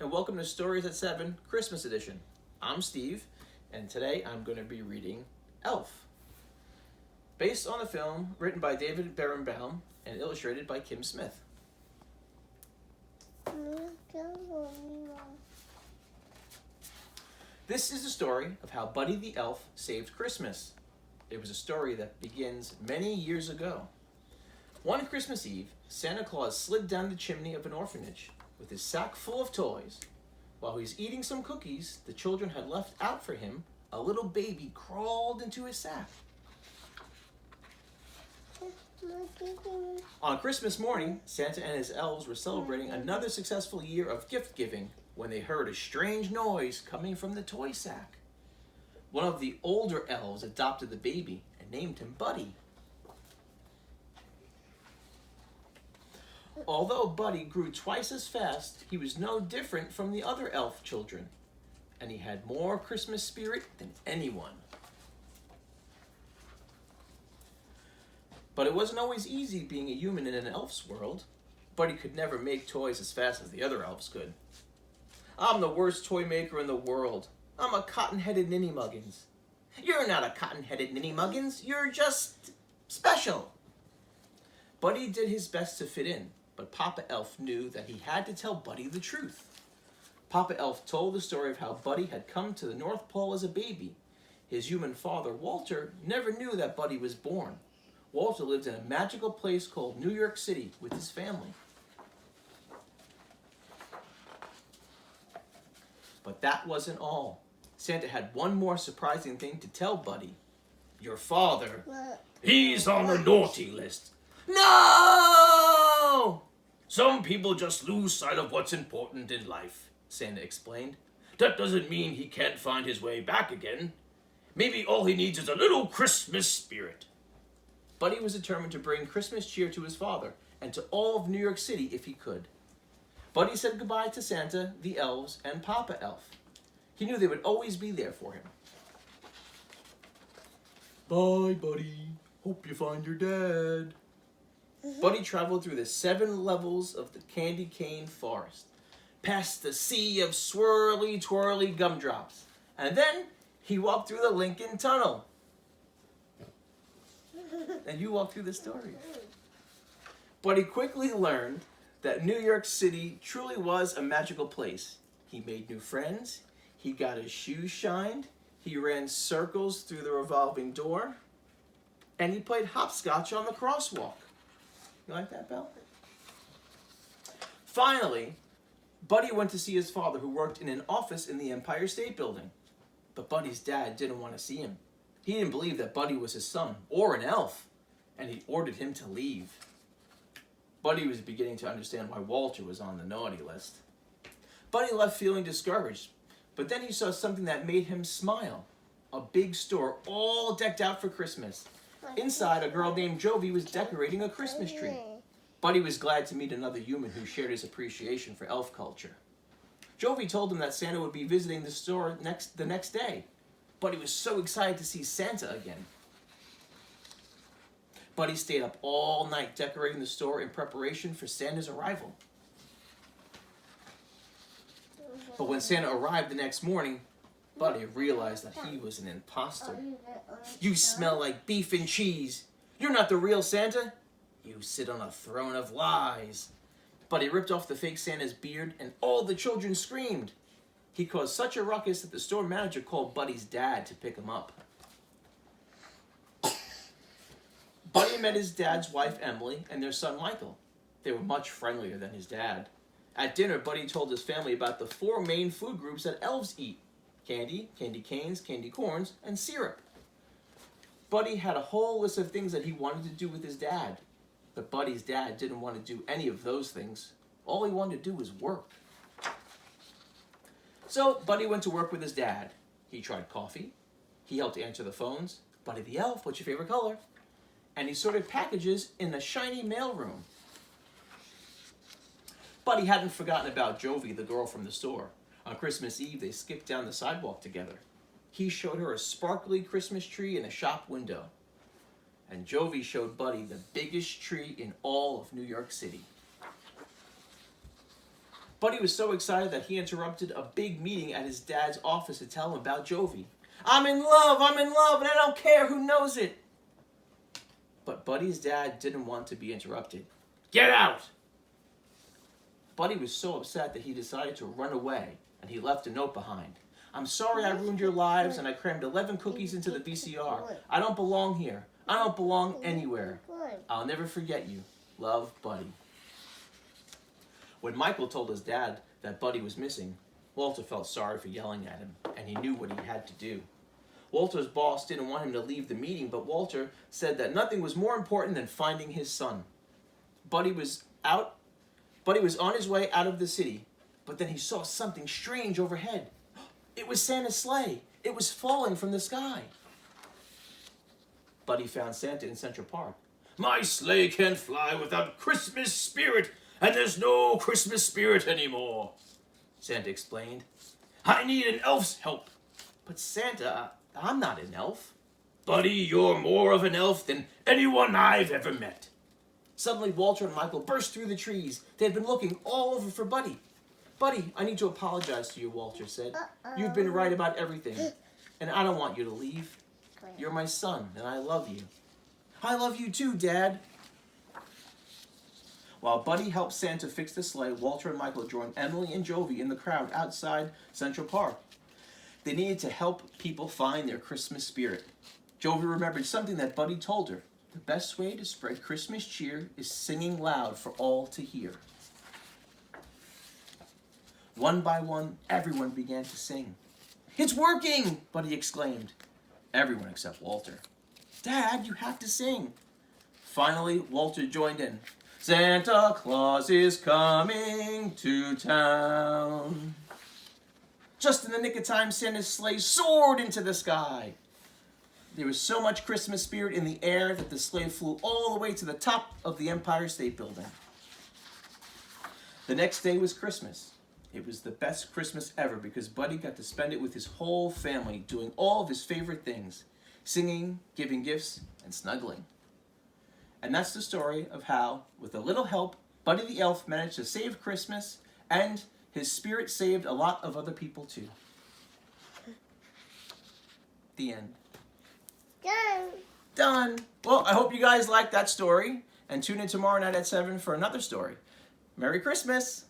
and welcome to Stories at 7 Christmas Edition. I'm Steve, and today I'm going to be reading Elf. Based on a film written by David Berenbaum and illustrated by Kim Smith. This is the story of how Buddy the Elf saved Christmas. It was a story that begins many years ago. One Christmas Eve, Santa Claus slid down the chimney of an orphanage with his sack full of toys. While he was eating some cookies the children had left out for him, a little baby crawled into his sack. On Christmas morning, Santa and his elves were celebrating another successful year of gift giving when they heard a strange noise coming from the toy sack. One of the older elves adopted the baby and named him Buddy. Although Buddy grew twice as fast, he was no different from the other elf children, and he had more Christmas spirit than anyone. But it wasn't always easy being a human in an elf's world. Buddy could never make toys as fast as the other elves could. "I'm the worst toy maker in the world. I'm a cotton-headed ninny-muggins." "You're not a cotton-headed ninny-muggins. You're just special." Buddy did his best to fit in, but Papa Elf knew that he had to tell Buddy the truth. Papa Elf told the story of how Buddy had come to the North Pole as a baby. His human father, Walter, never knew that Buddy was born. Walter lived in a magical place called New York City with his family. But that wasn't all. Santa had one more surprising thing to tell Buddy. "Your father, he's on the naughty list." "No!" "Some people just lose sight of what's important in life," Santa explained. "That doesn't mean he can't find his way back again. Maybe all he needs is a little Christmas spirit." Buddy was determined to bring Christmas cheer to his father and to all of New York City if he could. Buddy said goodbye to Santa, the elves, and Papa Elf. He knew they would always be there for him. "Bye, Buddy. Hope you find your dad." Buddy traveled through the 7 levels of the candy cane forest, past the sea of swirly, twirly gumdrops, and then he walked through the Lincoln Tunnel. And you walked through the story. Buddy quickly learned that New York City truly was a magical place. He made new friends, he got his shoes shined, he ran circles through the revolving door, and he played hopscotch on the crosswalk. You like that, Belle? Finally, Buddy went to see his father, who worked in an office in the Empire State Building. But Buddy's dad didn't want to see him. He didn't believe that Buddy was his son, or an elf, and he ordered him to leave. Buddy was beginning to understand why Walter was on the naughty list. Buddy left feeling discouraged, but then he saw something that made him smile. A big store all decked out for Christmas. Inside, a girl named Jovi was decorating a Christmas tree. Buddy was glad to meet another human who shared his appreciation for elf culture. Jovi told him that Santa would be visiting the store the next day. Buddy was so excited to see Santa again. Buddy stayed up all night decorating the store in preparation for Santa's arrival. But when Santa arrived the next morning, Buddy realized that he was an imposter. "You smell like beef and cheese. You're not the real Santa. You sit on a throne of lies." Buddy ripped off the fake Santa's beard, and all the children screamed. He caused such a ruckus that the store manager called Buddy's dad to pick him up. Buddy met his dad's wife, Emily, and their son, Michael. They were much friendlier than his dad. At dinner, Buddy told his family about the 4 main food groups that elves eat: candy, candy canes, candy corns, and syrup. Buddy had a whole list of things that he wanted to do with his dad. But Buddy's dad didn't want to do any of those things. All he wanted to do was work. So Buddy went to work with his dad. He tried coffee. He helped answer the phones. "Buddy the Elf, what's your favorite color?" And he sorted packages in the shiny mailroom. Buddy hadn't forgotten about Jovi, the girl from the store. On Christmas Eve, they skipped down the sidewalk together. He showed her a sparkly Christmas tree in a shop window. And Jovi showed Buddy the biggest tree in all of New York City. Buddy was so excited that he interrupted a big meeting at his dad's office to tell him about Jovi. I'm in love, and I don't care who knows it. But Buddy's dad didn't want to be interrupted. Get out! Buddy was so upset that he decided to run away, and he left a note behind. I'm sorry I ruined your lives, and I crammed 11 cookies into the VCR. I don't belong here. I don't belong anywhere. I'll never forget you. Love, Buddy. When Michael told his dad that Buddy was missing, Walter felt sorry for yelling at him, and he knew what he had to do. Walter's boss didn't want him to leave the meeting, but Walter said that nothing was more important than finding his son. Buddy was on his way out of the city, but then he saw something strange overhead. It was Santa's sleigh. It was falling from the sky. Buddy found Santa in Central Park. My sleigh can't fly without Christmas spirit, and there's no Christmas spirit anymore, Santa explained. I need an elf's help. But Santa, I'm not an elf. Buddy, you're more of an elf than anyone I've ever met. Suddenly, Walter and Michael burst through the trees. They had been looking all over for Buddy. Buddy, I need to apologize to you, Walter said. You've been right about everything, and I don't want you to leave. You're my son, and I love you. I love you too, Dad. While Buddy helped Santa fix the sleigh, Walter and Michael joined Emily and Jovi in the crowd outside Central Park. They needed to help people find their Christmas spirit. Jovi remembered something that Buddy told her. The best way to spread Christmas cheer is singing loud for all to hear. One by one, everyone began to sing. It's working, Buddy exclaimed. Everyone except Walter. Dad, you have to sing. Finally, Walter joined in. Santa Claus is coming to town. Just in the nick of time, Santa's sleigh soared into the sky. There was so much Christmas spirit in the air that the sleigh flew all the way to the top of the Empire State Building. The next day was Christmas. It was the best Christmas ever because Buddy got to spend it with his whole family, doing all of his favorite things, singing, giving gifts, and snuggling. And that's the story of how, with a little help, Buddy the Elf managed to save Christmas, and his spirit saved a lot of other people too. The end. Done. Well, I hope you guys liked that story, and tune in tomorrow night at 7 for another story. Merry Christmas!